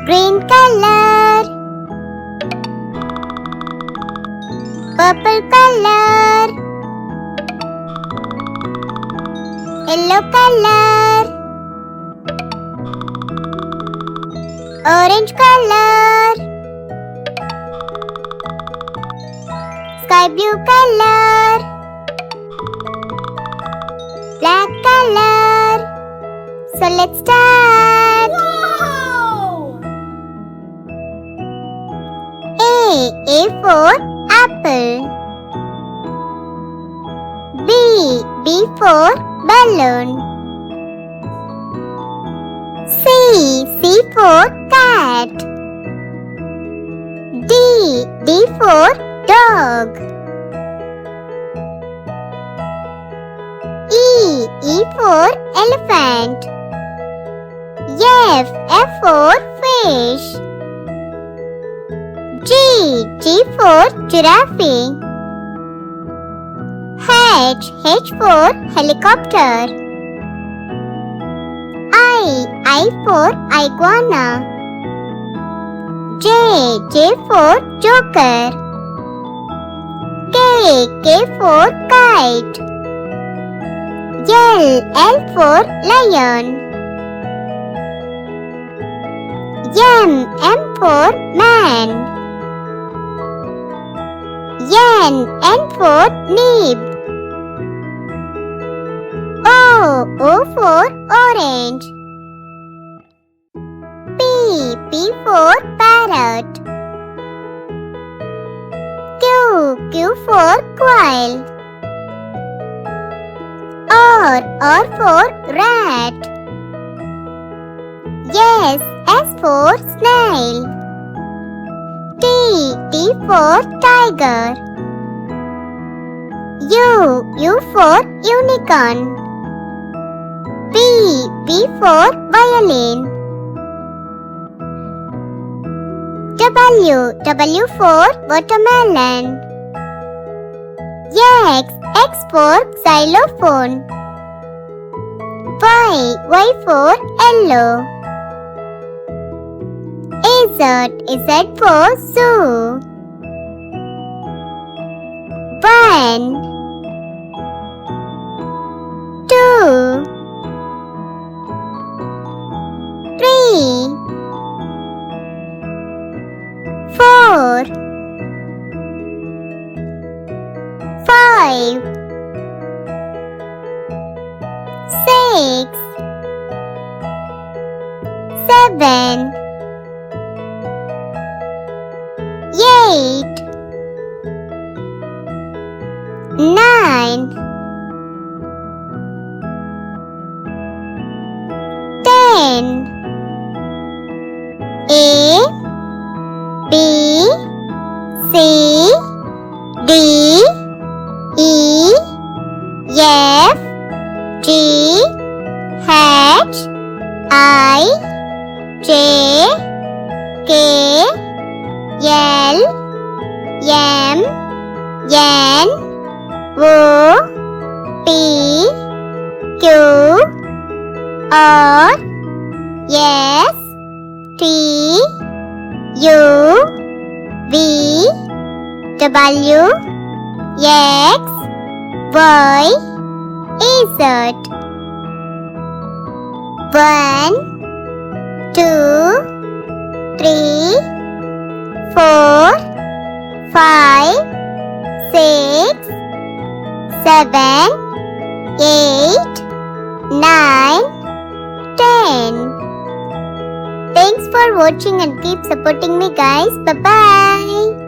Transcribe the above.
Green color. Purple color. Yellow color. Orange color. Sky blue color. Black color. So let's start. Wow! A for apple. B for balloon. C for cat. D for dog. E for elephant. F for fish. G for giraffe. H for helicopter. I for iguana. J for joker. K for kite. L for lion. M for man. N for nib. O for orange. P for parrot. Q for quail. R for rat. S for snail. T for tiger. U for unicorn. V for violin. W for watermelon. X for xylophone. Y for yellow. Z for zoo. 1 2 3 4 5 6 7 8 9 10 A B C D E F G H I J K L M N O P Q R S T U V W X Y Z. 1 2 3 4 5 6 7 8 9 10. Thanks for watching and keep supporting me, guys. Bye bye.